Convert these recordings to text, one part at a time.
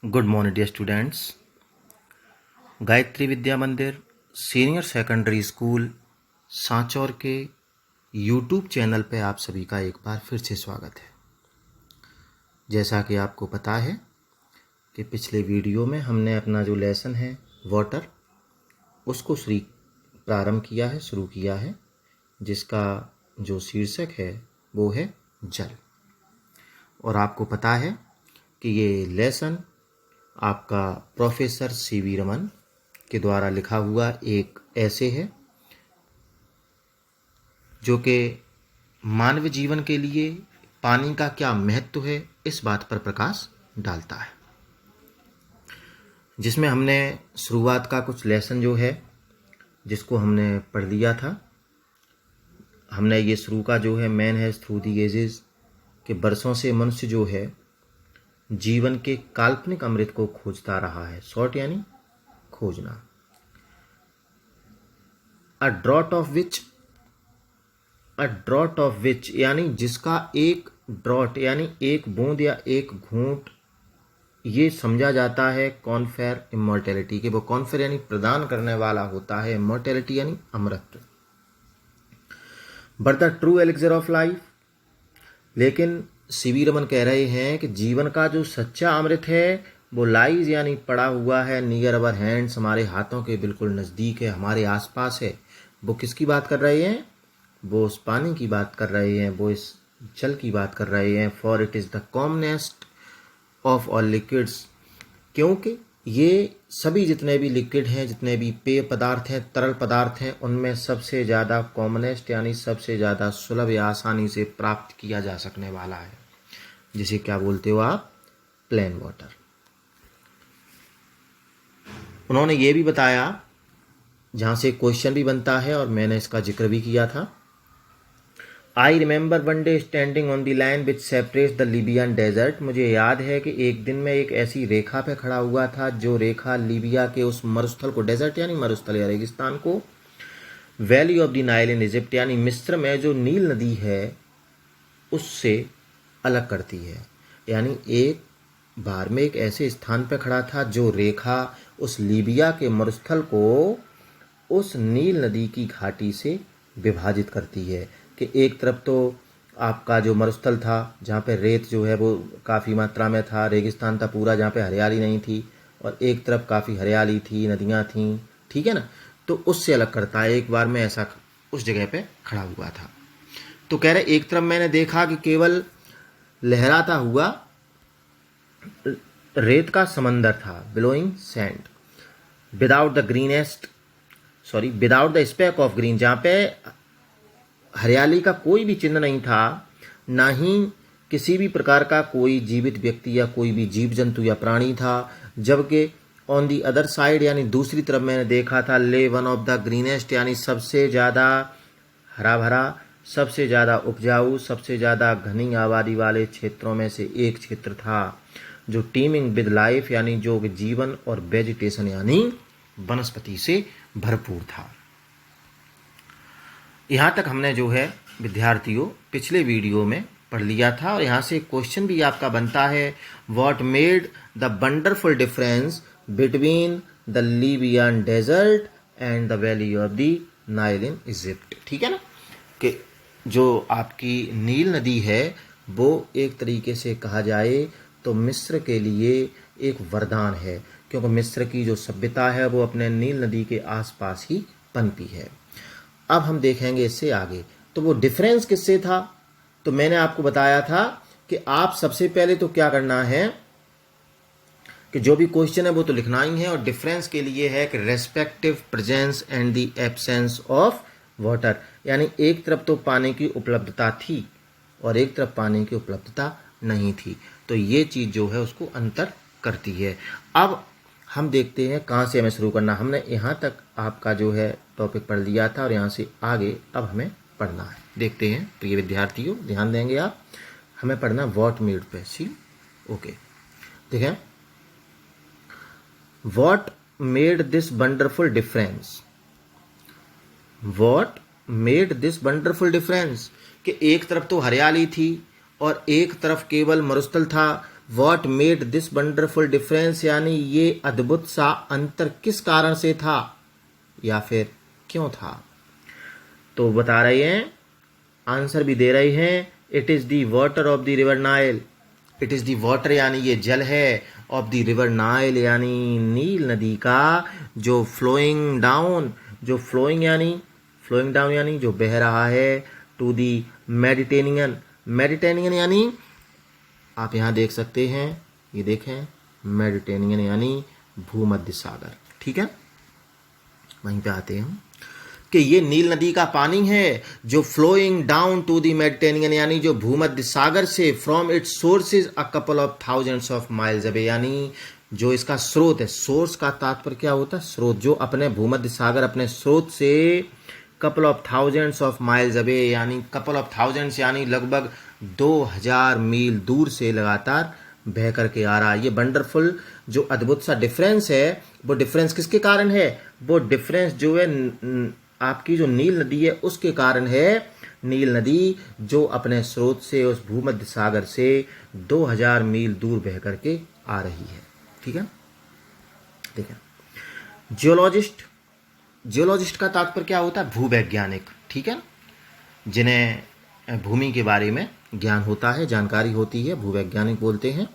Good morning dear students. Gayatri Vidya Mandir senior secondary school Sanchore के YouTube channel पे आप सभी का एक बार फिर से स्वागत है। जैसा कि आपको पता है कि पिछले वीडियो में हमने अपना जो लेसन है वाटर उसको प्रारंभ किया है, शुरू किया है, जिसका जो शीर्षक है वो है जल। और आपको पता है कि ये लेसन आपका प्रोफेसर सीवी रमन के द्वारा लिखा हुआ एक ऐसे है जो कि मानव जीवन के लिए पानी का क्या महत्व है इस बात पर प्रकाश डालता है, जिसमें हमने शुरुआत का कुछ लेसन जो है जिसको हमने पढ़ लिया था। हमने ये शुरू का जो है man has through the ages के बरसों से मनुष्य जो है जीवन के काल्पनिक अमृत को खोजता रहा है। शॉर्ट यानी खोजना। अ ड्रॉट ऑफ विच यानी जिसका एक ड्रॉट यानी एक बूंद या एक घूंट ये समझा जाता है कॉन्फेर इमॉर्टैलिटी के। वो कॉन्फेर यानी प्रदान करने वाला होता है, इमॉर्टैलिटी यानी अमृत। But the true elixir of life, लेकिन सीवी रमन कह रहे हैं कि जीवन का जो सच्चा अमृत है वो लाइज यानी पड़ा हुआ है नियर अवर हैंड्स, हमारे हाथों के बिल्कुल नज़दीक है, हमारे आसपास है। वो किसकी बात कर रहे हैं? वो उस पानी की बात कर रहे हैं, वो इस जल की बात कर रहे हैं। For it is the commonest of all liquids, क्योंकि ये सभी जितने भी लिक्विड हैं, जितने भी पेय पदार्थ हैं, तरल पदार्थ हैं, उनमें सबसे ज़्यादा कॉमनेस्ट यानी सबसे ज़्यादा सुलभ या आसानी से प्राप्त किया जा सकने वाला है, जिसे क्या बोलते हो आप? Plain water. उन्होंने ये भी बताया, जहाँ से क्वेश्चन भी बनता है और मैंने इसका जिक्र भी किया था। I remember one day standing on the line which separates the Libyan desert. मुझे याद है कि एक दिन मैं एक ऐसी रेखा पे खड़ा हुआ था जो रेखा लीबिया के उस मरुस्थल को, डेजर्ट यानी मरुस्थल या रेगिस्तान को, valley of the Nile in Egypt यानी मिस्र में जो नील नदी है उससे अलग करती है। यानी एक बार में एक ऐसे स्थान पर खड़ा था जो रेखा उस लीबिया के मरुस्थल को उस नील नदी की घाटी से विभाजित करती है कि एक तरफ तो आपका जो मरुस्थल था जहाँ पे रेत जो है वो काफ़ी मात्रा में था, रेगिस्तान था पूरा जहाँ पे हरियाली नहीं थी, और एक तरफ काफ़ी हरियाली थी, नदियाँ थीं, ठीक है ना। तो उससे अलग करता है। एक बार मैं ऐसा उस जगह पे खड़ा हुआ था तो कह रहे एक तरफ मैंने देखा कि केवल लहराता हुआ रेत का समंदर था, blowing sand, without the speck of green, जहाँ पे हरियाली का कोई भी चिन्ह नहीं था, ना ही किसी भी प्रकार का कोई जीवित व्यक्ति या कोई भी जीव जंतु या प्राणी था। जबकि ऑन दी अदर साइड यानी दूसरी तरफ मैंने देखा था ले वन ऑफ द ग्रीनेस्ट यानी सबसे ज़्यादा हरा भरा, सबसे ज़्यादा उपजाऊ, सबसे ज़्यादा घनी आबादी वाले क्षेत्रों में से एक क्षेत्र था जो टीमिंग विद लाइफ यानी जो जीवन और वेजिटेशन यानी वनस्पति से भरपूर था। यहाँ तक हमने जो है विद्यार्थियों पिछले वीडियो में पढ़ लिया था, और यहाँ से क्वेश्चन भी आपका बनता है, what made the wonderful difference between the Libyan desert and the valley of the Nile in Egypt. ठीक है ना, कि जो आपकी नील नदी है वो एक तरीके से कहा जाए तो मिस्र के लिए एक वरदान है, क्योंकि मिस्र की जो सभ्यता है वो अपने नील नदी के आसपास ही पनपी है। अब हम देखेंगे इससे आगे। तो वो डिफरेंस किससे था? तो मैंने आपको बताया था कि आप सबसे पहले तो क्या करना है कि जो भी क्वेश्चन है वो तो लिखना ही है, और डिफरेंस के लिए है कि respective presence and the absence of water, यानी एक तरफ तो पानी की उपलब्धता थी और एक तरफ पानी की उपलब्धता नहीं थी, तो ये चीज़ जो है उसको अंतर करती है। अब हम देखते हैं कहाँ से हमें शुरू करना। हमने यहाँ तक आपका जो है टॉपिक पढ़ लिया था और यहाँ से आगे अब हमें पढ़ना है। देखते हैं प्रिय विद्यार्थियों, ध्यान देंगे आप, हमें पढ़ना व्हाट मेड पे सी। ओके, देखें, what made this wonderful difference, what made this wonderful difference, कि एक तरफ तो हरियाली थी और एक तरफ केवल मरुस्थल था। What made this wonderful difference, यानी ये अद्भुत सा अंतर किस कारण से था या फिर क्यों था। तो बता रहे हैं, आंसर भी दे रहे हैं, it is the water of the river Nile. It is the water यानी ये जल है, ऑफ द रिवर नाइल यानी नील नदी का, जो फ्लोइंग डाउन, जो फ्लोइंग डाउन यानी जो बह रहा है, टू दी मेडिटेरेनियन। मेडिटेरेनियन यानी आप यहाँ देख सकते हैं, ये देखें, मेडिटेरेनियन यानी भूमध्य सागर। ठीक है, वहीं पे आते हैं कि ये नील नदी का पानी है जो flowing down to the Mediterranean यानी जो भूमध्य सागर से, from its sources a couple of thousands of miles away, यानी जो इसका स्रोत है, सोर्स का तात्पर्य क्या होता है, स्रोत, जो अपने भूमध्य सागर अपने स्रोत से couple of thousands of miles away, यानी कपल ऑफ थाउजेंड्स यानी लगभग 2000 मील दूर से लगातार बह करके आ रहा है। ये वंडरफुल जो अद्भुत सा डिफरेंस है, वो डिफरेंस किसके कारण है, वो डिफरेंस जो है आपकी जो नील नदी है उसके कारण है। नील नदी जो अपने स्रोत से, उस भूमध्य सागर से 2000 मील दूर बह करके आ रही है। ठीक है, देखिए, जियोलॉजिस्ट का तात्पर्य क्या होता है, भूवैज्ञानिक। ठीक है, जिन्हें भूमि के बारे में ज्ञान होता है, जानकारी होती है, भूवैज्ञानिक बोलते हैं।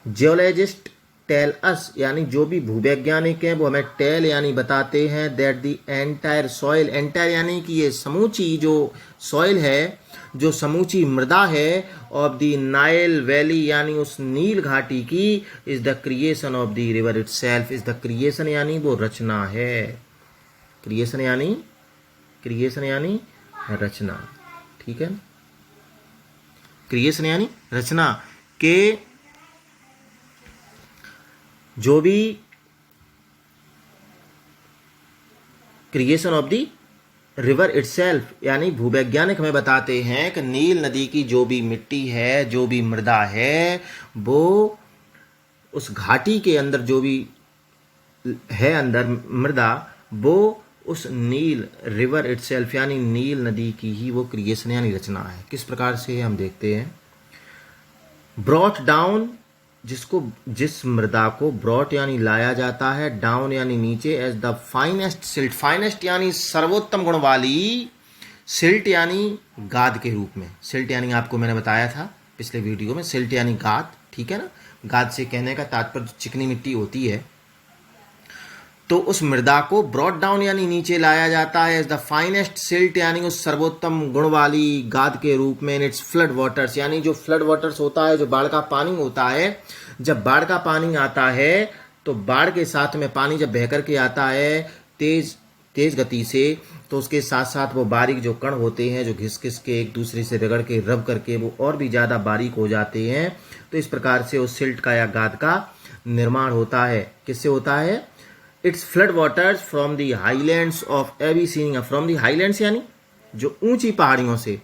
जियोलॉजिस्ट टेल अस, यानी जो भी भूवैज्ञानिक हैं वो हमें टेल यानी बताते हैं, that the entire soil, entire यानी कि ये समूची जो सॉइल है, जो समूची मृदा है, ऑफ द नाइल वैली यानी उस नील घाटी की, is the creation of the river itself. Is the creation यानी वो रचना है, क्रिएशन यानी रचना। ठीक है, क्रिएशन यानी रचना के जो भी creation of the river itself, यानी भूवैज्ञानिक हमें बताते हैं कि नील नदी की जो भी मिट्टी है, जो भी मृदा है, वो उस घाटी के अंदर जो भी है अंदर मृदा, वो उस नील रिवर इटसेल्फ यानी नील नदी की ही वो क्रिएशन यानी रचना है। किस प्रकार से हम देखते हैं, ब्रॉट डाउन, जिस मृदा को ब्रॉट यानी लाया जाता है, डाउन यानी नीचे, as the finest silt, finest यानी सर्वोत्तम गुण वाली, सिल्ट यानी गाद के रूप में। सिल्ट यानी आपको मैंने बताया था पिछले वीडियो में, सिल्ट यानी गाद। ठीक है ना, गाद से कहने का तात्पर्य चिकनी मिट्टी होती है। तो उस मृदा को ब्रॉट डाउन यानी नीचे लाया जाता है, एज द फाइनेस्ट सिल्ट यानी उस सर्वोत्तम गुण वाली गाद के रूप में, इन इट्स फ्लड वाटर्स, यानी जो फ्लड वाटर्स होता है, जो बाढ़ का पानी होता है, जब बाढ़ का पानी आता है तो बाढ़ के साथ में पानी जब बह करके आता है तेज गति से, तो उसके साथ साथ वो बारीक जो कण होते हैं, जो घिस घिस के एक दूसरे से रगड़ के रब करके वो और भी ज़्यादा बारीक हो जाते हैं। तो इस प्रकार से उस सिल्ट का या गाद का निर्माण होता है। किससे होता है, it's flood waters from the highlands of Abyssinia, from the highlands यानी जो ऊंची पहाड़ियों से,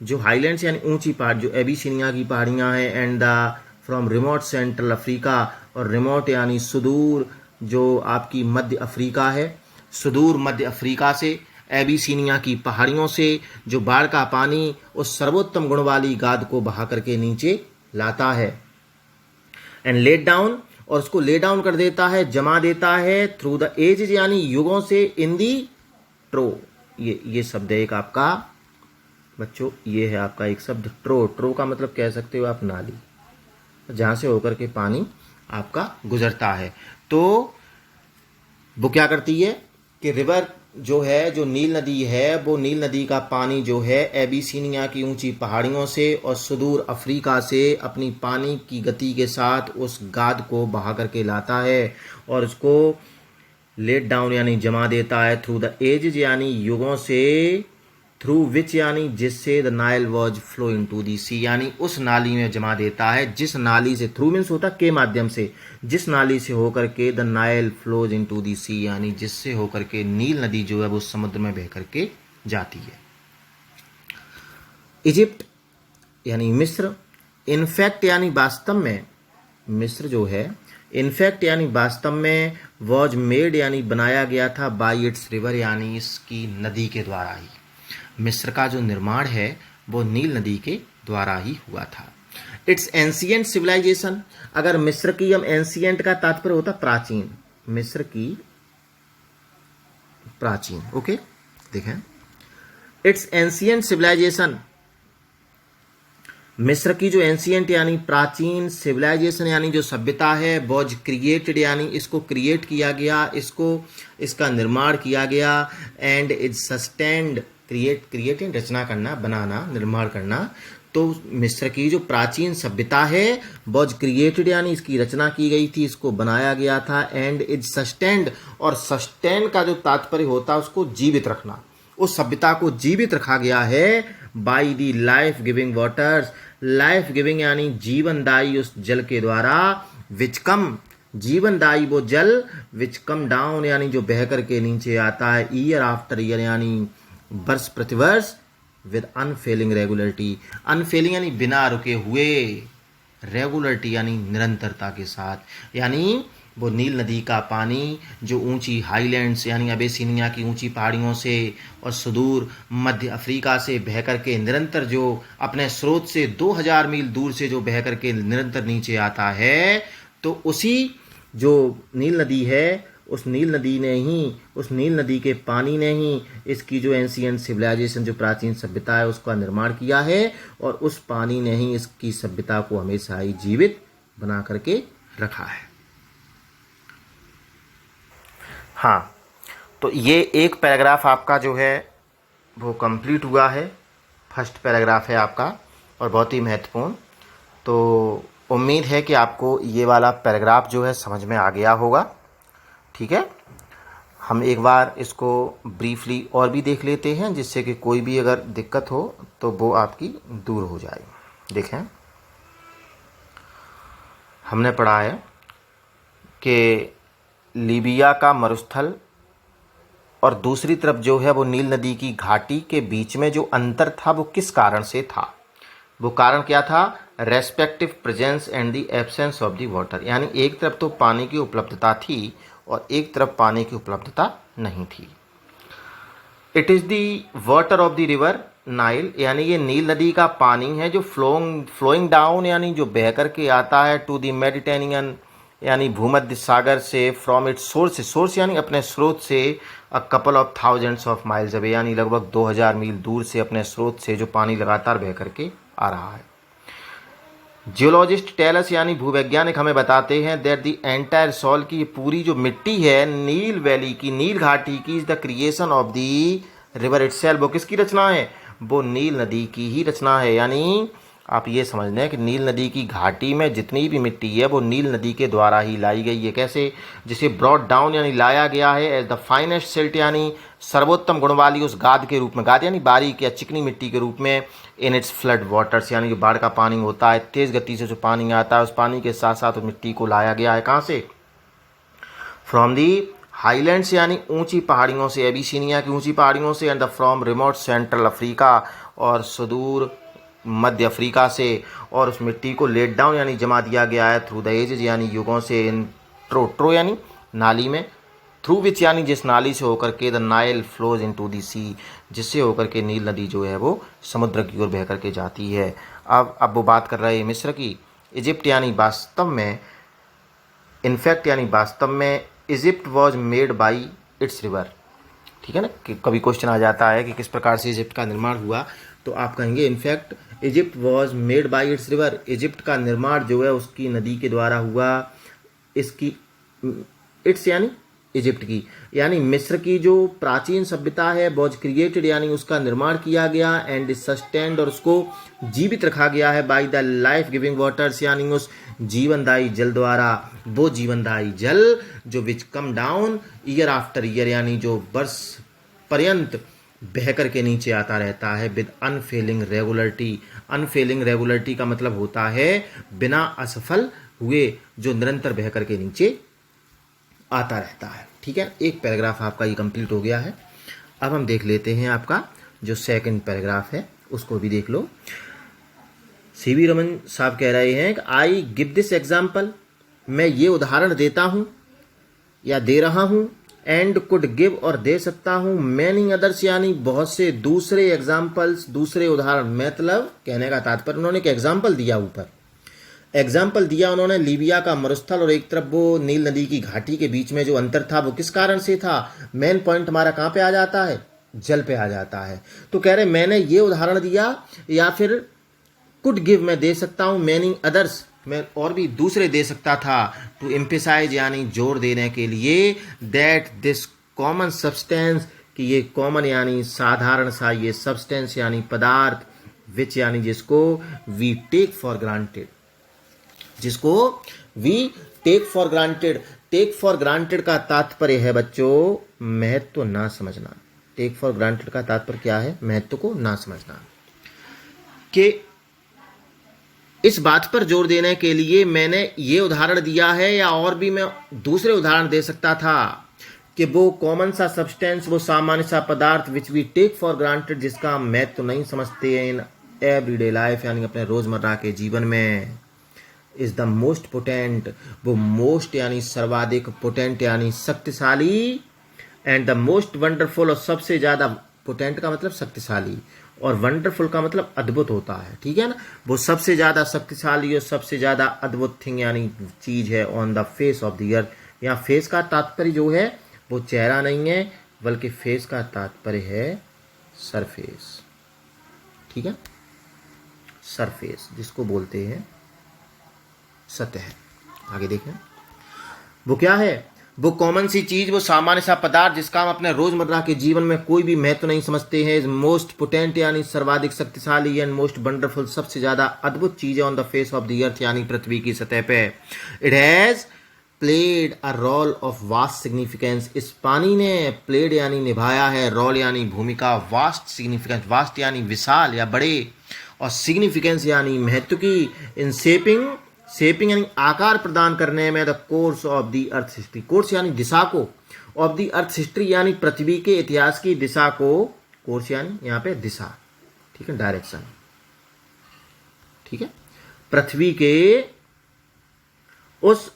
जो हाईलैंड्स यानी ऊंची पहाड़, जो एबीसीनिया की पहाड़ियां हैं, and the from remote central Africa, और रिमोट यानी सुदूर, जो आपकी मध्य अफ्रीका है, सुदूर मध्य अफ्रीका से, एबीसीनिया की पहाड़ियों से जो बाढ़ का पानी उस सर्वोत्तम गुण वाली गाद को बहा करके नीचे लाता है, एंड लेट डाउन, और उसको ले डाउन कर देता है, जमा देता है, थ्रू द एजेस यानी युगों से, इन दी ट्रो, ये शब्द है एक आपका बच्चों, ये है आपका एक शब्द ट्रो। ट्रो का मतलब कह सकते हो आप नाली, जहां से होकर के पानी आपका गुजरता है। तो वो क्या करती है कि रिवर जो है, जो नील नदी है, वो नील नदी का पानी जो है एबीसीनिया की ऊंची पहाड़ियों से और सुदूर अफ्रीका से अपनी पानी की गति के साथ उस गाद को बहा करके लाता है और उसको लेट डाउन यानी जमा देता है, थ्रू द एजेस यानी युगों से, थ्रू विच यानी जिससे, the Nile was flow into the sea, यानी उस नाली में जमा देता है, जिस नाली से, थ्रू मीन्स होता के माध्यम से, जिस नाली से होकर के the Nile flows into the sea, यानी जिससे होकर के नील नदी जो है वो समुद्र में बह करके जाती है। इजिप्ट यानी मिस्र, इनफैक्ट यानी वास्तव में, मिस्र जो है इनफैक्ट यानी वास्तव में, वॉज मेड यानी बनाया गया था, बाई इट्स रिवर यानी इसकी नदी के द्वारा ही। मिस्र का जो निर्माण है वो नील नदी के द्वारा ही हुआ था। Its ancient civilisation. अगर मिस्र की हम एंशियंट का तात्पर्य होता प्राचीन, मिस्र की प्राचीन, ओके। देखें, इट्स एंशियंट सिविलाइजेशन, मिस्र की जो एंशियंट यानी प्राचीन सिविलाइजेशन यानी जो सभ्यता है, वॉज क्रिएटेड यानी इसको क्रिएट किया गया, इसका निर्माण किया गया, एंड इज सस्टेन्ड, क्रिएट रचना करना, बनाना, निर्माण करना। तो मिस्र की जो प्राचीन सभ्यता है वॉज क्रिएटेड यानी इसकी रचना की गई थी, इसको बनाया गया था, एंड इज सस्टेन्ड, और सस्टेन का जो तात्पर्य होता है उसको जीवित रखना, उस सभ्यता को जीवित रखा गया है by the life giving waters, life giving यानी जीवनदायी उस जल के द्वारा, विच कम, जीवनदायी वो जल, विच कम डाउन यानी जो बह करके नीचे आता है, ईयर आफ्टर ईयर यानी वर्ष प्रतिवर्ष, विद अनफेलिंग रेगुलरिटी, अनफेलिंग यानी बिना रुके हुए, रेगुलरिटी यानी निरंतरता के साथ, यानी वो नील नदी का पानी जो ऊंची हाईलैंड्स यानी अबेसिनिया की ऊंची पहाड़ियों से और सुदूर मध्य अफ्रीका से बह करके निरंतर जो अपने स्रोत से 2000 मील दूर से जो बह करके निरंतर नीचे आता है, तो उसी जो नील नदी है उस नील नदी ने ही, उस नील नदी के पानी ने ही इसकी जो एंशियंट सिविलाइजेशन जो प्राचीन सभ्यता है उसका निर्माण किया है, और उस पानी ने ही इसकी सभ्यता को हमेशा ही जीवित बना करके रखा है। हाँ, तो ये एक पैराग्राफ आपका जो है वो कंप्लीट हुआ है, फर्स्ट पैराग्राफ है आपका और बहुत ही महत्वपूर्ण। तो उम्मीद है कि आपको ये वाला पैराग्राफ जो है समझ में आ गया होगा। ठीक है, हम एक बार इसको ब्रीफली और भी देख लेते हैं जिससे कि कोई भी अगर दिक्कत हो तो वो आपकी दूर हो जाए। देखें, हमने पढ़ा है कि लीबिया का मरुस्थल और दूसरी तरफ जो है वो नील नदी की घाटी के बीच में जो अंतर था वो किस कारण से था। वो कारण क्या था? Respective presence and the absence of the water, यानी एक तरफ तो पानी की उपलब्धता थी और एक तरफ पानी की उपलब्धता नहीं थी। It is the water of the river Nile, यानी ये नील नदी का पानी है जो फ्लोइंग डाउन यानी जो बह करके आता है टू द मेडिटेरेनियन यानी भूमध्य सागर से, फ्रॉम इट्स सोर्स यानी अपने स्रोत से, अ couple of thousands of miles away यानी लगभग 2000 मील दूर से अपने स्रोत से जो पानी लगातार बह करके आ रहा है। जियोलॉजिस्ट टेलस यानी भूवैज्ञानिक हमें बताते हैं दैट द एंटायर सॉल की पूरी जो मिट्टी है नील वैली की, नील घाटी की, is the creation of the river itself, वो किसकी रचना है? वो नील नदी की ही रचना है। यानी आप ये समझ लें कि नील नदी की घाटी में जितनी भी मिट्टी है वो नील नदी के द्वारा ही लाई गई है। कैसे? जिसे ब्रॉड डाउन यानी लाया गया है एज द फाइनेस्ट सिल्ट यानी सर्वोत्तम गुण वाली उस गाद के रूप में, गाद यानी बारीक या चिकनी मिट्टी के रूप में, इन इट्स फ्लड वाटर्स यानी जो बाढ़ का पानी होता है, तेज़ गति से जो पानी आता है उस पानी के साथ साथ उस मिट्टी को लाया गया है। कहाँ से? फ्रॉम दी हाईलैंड्स यानी ऊंची पहाड़ियों से, एबिसिनिया की ऊंची पहाड़ियों से, and the from remote central Africa और सुदूर मध्य अफ्रीका से, और उस मिट्टी को लेट डाउन यानी जमा दिया गया है थ्रू द एजेस यानी युगों से, इन ट्रो यानी नाली में, थ्रू विच यानी जिस नाली से होकर के the Nile flows into the sea, जिससे होकर के नील नदी जो है वो समुद्र की ओर बह करके जाती है। अब वो बात कर रहे हैं मिस्र की। इजिप्ट यानी वास्तव में, इनफैक्ट यानी वास्तव में, Egypt was made by its river. ठीक है ना, कि कभी क्वेश्चन आ जाता है कि किस प्रकार से इजिप्ट का निर्माण हुआ, तो आप कहेंगे in fact Egypt was made by its river, Egypt का निर्माण जो है उसकी नदी के द्वारा हुआ। इसकी इट्स यानी इजिप्ट की, यानी मिस्र की जो प्राचीन सभ्यता है वॉज क्रिएटेड यानी उसका निर्माण किया गया, एंड सस्टेन्ड और उसको जीवित रखा गया है by the life giving waters यानी उस जीवनदायी जल द्वारा। वो जीवनदायी जल जो which come down year after year यानी जो वर्ष पर्यंत बह करके नीचे आता रहता है, with unfailing regularity. Unfailing regularity का मतलब होता है बिना असफल हुए, जो निरंतर बह करके नीचे आता रहता है। ठीक है, एक पैराग्राफ आपका ये कंप्लीट हो गया है। अब हम देख लेते हैं आपका जो सेकंड पैराग्राफ है उसको भी देख लो। सीवी रमन साहब कह रहे हैं कि आई गिव दिस एग्जाम्पल, मैं ये उदाहरण देता हूँ या दे रहा हूँ, एंड कुड गिव और दे सकता हूँ, मैनी अदर्स यानी बहुत से दूसरे एग्जाम्पल्स, दूसरे उदाहरण। मतलब कहने का तात्पर्य उन्होंने एक एग्जाम्पल दिया ऊपर, एग्जाम्पल दिया उन्होंने लीबिया का मरुस्थल और एक तरफ वो नील नदी की घाटी के बीच में जो अंतर था वो किस कारण से था। मेन पॉइंट हमारा कहाँ पे आ जाता है, जल पे आ जाता है। तो कह रहे मैंने ये उदाहरण दिया, या फिर कुड गिव मैं दे सकता हूँ, मैनी अदर्स मैं और भी दूसरे दे सकता था, टू एम्फेसाइज यानी जोर देने के लिए, दैट दिस कॉमन सब्सटेंस कि ये कॉमन यानी साधारण सा ये सब्सटेंस यानी पदार्थ, विच यानी जिसको वी टेक फॉर ग्रांटेड, जिसको we take for granted. Take for granted का तात्पर्य है बच्चों महत्व ना समझना। टेक फॉर ग्रांटेड का तात्पर्य क्या है, महत्व को ना समझना। कि इस बात पर जोर देने के लिए मैंने ये उदाहरण दिया है, या और भी मैं दूसरे उदाहरण दे सकता था कि वो कॉमन सा सब्सटेंस, वो सामान्य सा पदार्थ which we take for granted, जिसका महत्व तो नहीं समझते हैं इन एवरीडे लाइफ यानी अपने रोजमर्रा के जीवन में, इज द मोस्ट पोटेंट, वो मोस्ट यानी सर्वाधिक, पोटेंट यानी शक्तिशाली, एंड द मोस्ट वंडरफुल, और सबसे ज्यादा, पोटेंट का मतलब शक्तिशाली और वंडरफुल का मतलब अद्भुत होता है, ठीक है ना। वो सबसे ज्यादा शक्तिशाली और सबसे ज्यादा अद्भुत थिंग यानी चीज है on the face of the अर्थ। यहाँ फेस का तात्पर्य जो है वो चेहरा नहीं है, बल्कि फेस का तात्पर्य है सरफेस, ठीक है, सरफेस जिसको बोलते हैं सतह। आगे देखें वो क्या है, वो कॉमन सी चीज, वो सामान्य सा पदार्थ जिसका हम अपने रोजमर्रा के जीवन में कोई भी महत्व नहीं समझते हैं, इज मोस्ट पोटेंट यानी सर्वाधिक शक्तिशाली, एंड मोस्ट वंडरफुल, सबसे ज्यादा अद्भुत चीज है on the face of the earth यानी पृथ्वी की सतह पे। It has played a role of vast significance, इस पानी ने प्लेड यानी निभाया है, रोल यानी भूमिका, वास्ट सिग्निफिकेंस, वास्ट यानी विशाल या बड़े, और सिग्निफिकेंस यानी महत्व की, इन शेपिंग यानी आकार प्रदान करने में, the course of the earth history, course यानी दिशा को, ऑफ द अर्थ हिस्ट्री यानी पृथ्वी के इतिहास की दिशा को, कोर्स यानी यहाँ पे दिशा, ठीक है, डायरेक्शन, ठीक है, पृथ्वी के उस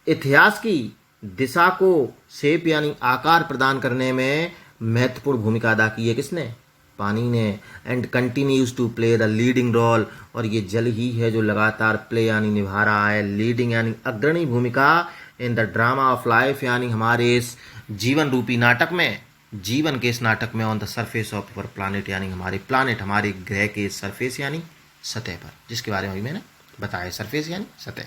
इतिहास की दिशा को, शेप यानी आकार प्रदान करने में महत्वपूर्ण भूमिका अदा की है किसने, पानी ने, and continues to play the leading role, और ये जल ही है जो लगातार प्ले यानी निभा रहा है, लीडिंग यानी अग्रणी भूमिका, in the drama of life यानी हमारे इस जीवन रूपी नाटक में, जीवन के इस नाटक में, on the surface of our planet यानी हमारे प्लानिट, हमारे ग्रह के सरफेस यानी सतह पर, जिसके बारे में अभी मैंने बताया, सरफेस यानी सतह,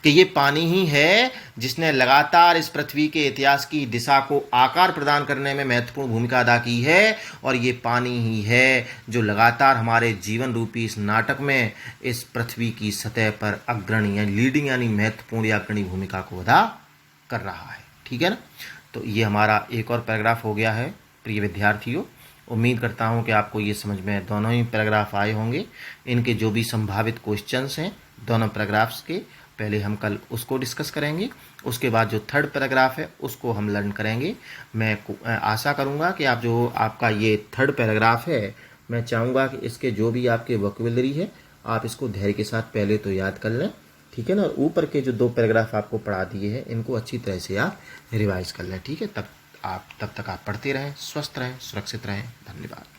कि ये पानी ही है जिसने लगातार इस पृथ्वी के इतिहास की दिशा को आकार प्रदान करने में महत्वपूर्ण भूमिका अदा की है, और ये पानी ही है जो लगातार हमारे जीवन रूपी इस नाटक में इस पृथ्वी की सतह पर अग्रणी यानी लीडिंग यानी महत्वपूर्ण या अग्रणी भूमिका को अदा कर रहा है, ठीक है ना। तो ये हमारा एक और पैराग्राफ हो गया है प्रिय विद्यार्थियों। उम्मीद करता हूँ कि आपको ये समझ में दोनों ही पैराग्राफ आए होंगे। इनके जो भी संभावित क्वेश्चंस हैं दोनों पैराग्राफ्स के, पहले हम कल उसको डिस्कस करेंगे, उसके बाद जो थर्ड पैराग्राफ है उसको हम लर्न करेंगे। मैं आशा करूंगा कि आप जो आपका ये थर्ड पैराग्राफ है, मैं चाहूँगा कि इसके जो भी आपके वोकैबुलरी है आप इसको धैर्य के साथ पहले तो याद कर लें, ठीक है ना, और ऊपर के जो 2 पैराग्राफ आपको पढ़ा दिए हैं इनको अच्छी तरह से आप रिवाइज कर लें, ठीक है। तब तक आप पढ़ते रहें, स्वस्थ रहें, सुरक्षित रहें। धन्यवाद।